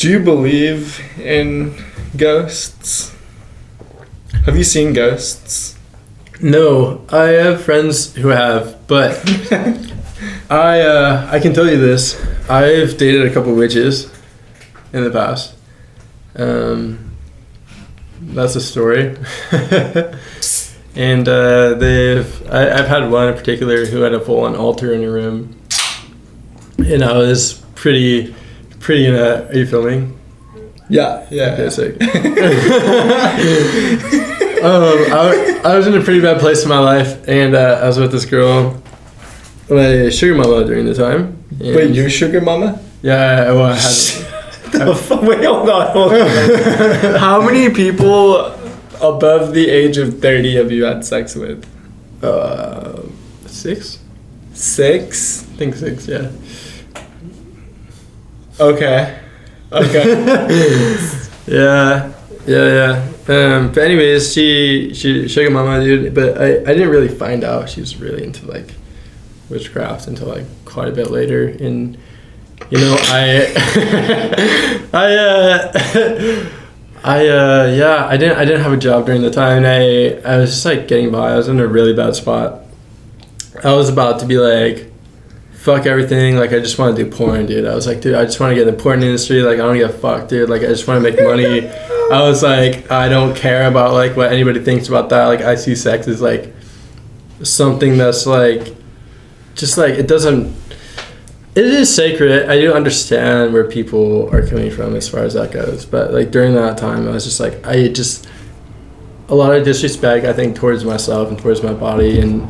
Do you believe in ghosts? Have you seen ghosts? No, I have friends who have, but I can tell you this. I've dated a couple witches in the past. That's a story. And I've had one in particular who had a full-on altar in her room. And I was pretty are you filming? Yeah. Okay, sick. I was in a pretty bad place in my life, and I was with this girl, my sugar mama during the time. Wait, your sugar mama? Yeah, well, I had. Wait, hold on. How many people above the age of 30 have you had sex with? 6? 6? I think 6, yeah. Okay. Yeah. But anyways, she sugar mama, dude. But I didn't really find out she was really into like witchcraft until like quite a bit later. And you know, I didn't have a job during the time. And I was just like getting by. I was in a really bad spot. I was about to be like, fuck everything, like I just want to do porn, dude. I was like, dude, I just want to get in the porn industry, like I don't give a fuck, dude, like I just want to make money. I was like, I don't care about like what anybody thinks about that. Like I see sex as like something that's like just like it is sacred. I do understand where people are coming from as far as that goes, but like during that time I was just like a lot of disrespect, I think, towards myself and towards my body, and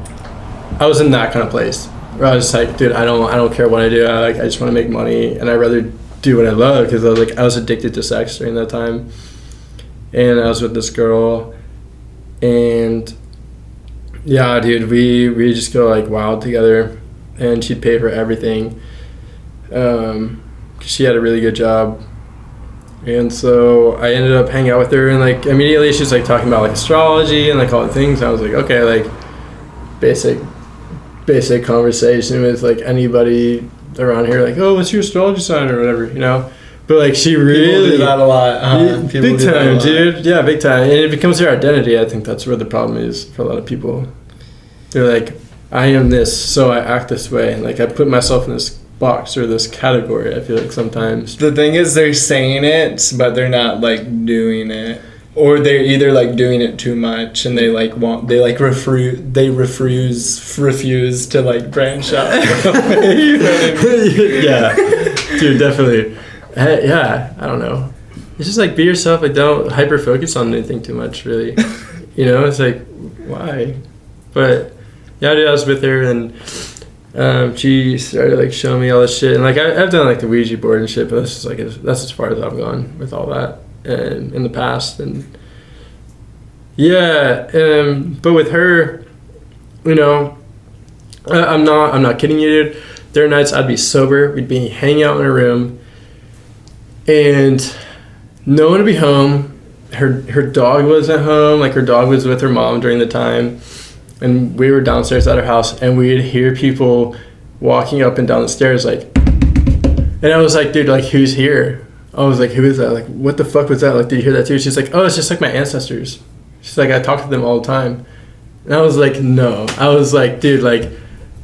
I was in that kind of place. Where I was just like, dude, I don't care what I do. I just want to make money, and I'd rather do what I love, because I was addicted to sex during that time. And I was with this girl, and yeah, dude, we just go like wild together, and she'd pay for everything. 'Cause she had a really good job, and so I ended up hanging out with her, and like immediately she was like talking about like astrology and like all the things. And I was like, okay, like basic conversation with like anybody around here, like, oh, what's your astrology sign or whatever, you know. But like she really people do that a lot. Big time, dude. Yeah, big time. And it becomes their identity. I think that's where the problem is for a lot of people. They're like, I am this, so I act this way, and like I put myself in this box or this category. I feel like sometimes the thing is they're saying it, but they're not like doing it. Or they're either like doing it too much, and they refuse to like branch out. You know what I mean? Yeah, dude, definitely. Yeah, I don't know. It's just like be yourself. Like don't hyper focus on anything too much, really. You know, it's like why? But yeah, dude, I was with her, and she started like showing me all this shit, and like I've done like the Ouija board and shit, but that's as far as I've gone with all that. And in the past, and yeah, but with her, you know, I'm not kidding you, dude. There are nights I'd be sober, we'd be hanging out in a room, and no one would be home. Her dog wasn't home, like her dog was with her mom during the time, and we were downstairs at her house, and we'd hear people walking up and down the stairs, like, and I was like, dude, like who's here? I was like, who is that? Like, what the fuck was that? Like, did you hear that too? She's like, oh, it's just like my ancestors. She's like, I talk to them all the time. And I was like, no. I was like, dude, like,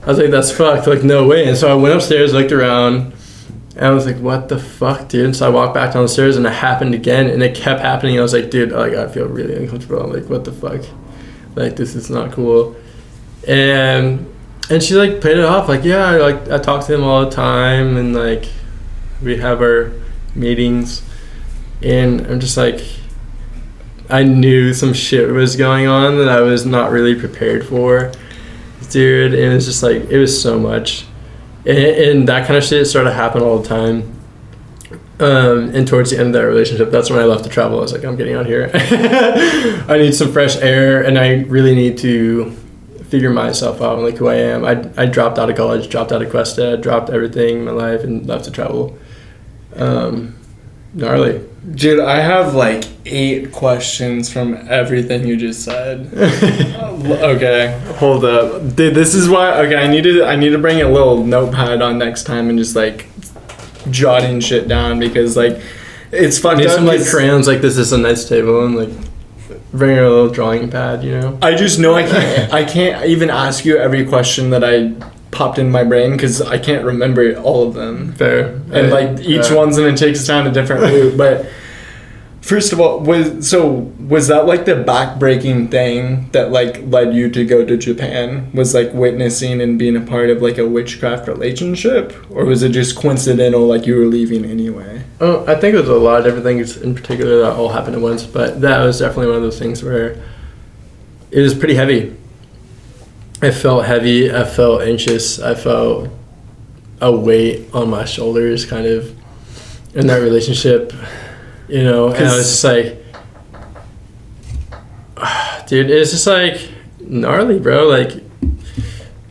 I was like, that's fucked. Like, no way. And so I went upstairs, looked around, and I was like, what the fuck, dude? And so I walked back downstairs, and it happened again, and it kept happening. I was like, dude, like, I feel really uncomfortable. I'm like, what the fuck? Like, this is not cool. And she, like, played it off. Like, yeah, like, I talk to him all the time, and, like, we have our meetings, and I'm just like, I knew some shit was going on that I was not really prepared for, dude. And it was just like, it was so much, and that kind of shit started happening all the time. And towards the end of that relationship, that's when I left to travel. I was like, I'm getting out here. I need some fresh air, and I really need to figure myself out and like who I am. I dropped out of college, dropped out of Cuesta, dropped everything in my life, and left to travel. Gnarly. Dude, I have like 8 questions from everything you just said. Okay, hold up. Dude, this is why, okay, I need to bring a little notepad on next time and just like jotting shit down, because like It's fucked Need up. some like crayons, like this is a nice table, and like bring a little drawing pad, you know. I just know I can't even ask you every question that I popped in my brain because I can't remember all of them. Fair. And like each one's gonna take us down a different route. But first of all, was that like the backbreaking thing that like led you to go to Japan? Was like witnessing and being a part of like a witchcraft relationship, or was it just coincidental, like you were leaving anyway? Oh, I think it was a lot of different things in particular that all happened at once, but that was definitely one of those things where it was pretty heavy. I felt heavy. I felt anxious. I felt a weight on my shoulders, kind of, in that relationship. You know, and I was just like, dude, it's just like gnarly, bro. Like,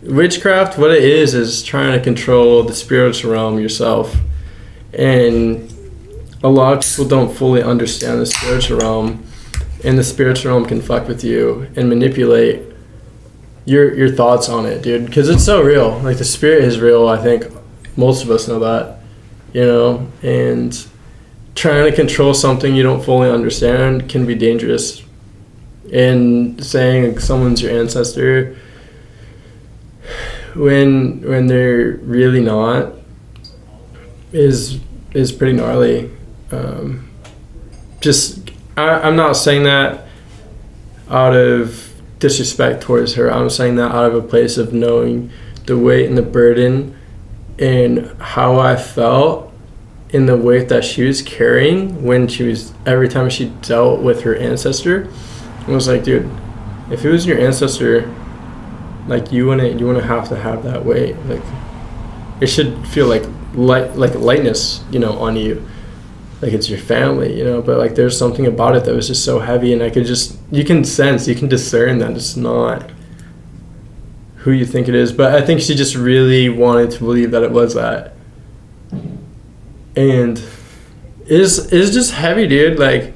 witchcraft, what it is trying to control the spiritual realm yourself. And a lot of people don't fully understand the spiritual realm, and the spiritual realm can fuck with you and manipulate your thoughts on it, dude. Because it's so real. Like, the spirit is real. I think most of us know that, you know, and trying to control something you don't fully understand can be dangerous. And saying someone's your ancestor when they're really not is pretty gnarly. I'm not saying that out of disrespect towards her. I'm saying that out of a place of knowing the weight and the burden and how I felt in the weight that she was carrying when every time she dealt with her ancestor. I was like, dude, if it was your ancestor, like you wouldn't have to have that weight. Like, it should feel like lightness, you know, on you, like it's your family, you know. But like, there's something about it that was just so heavy, and you can discern that it's not who you think it is. But I think she just really wanted to believe that it was that. And it's just heavy, dude. Like,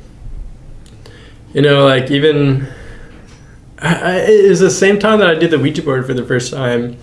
you know, like even it was the same time that I did the Ouija board for the first time.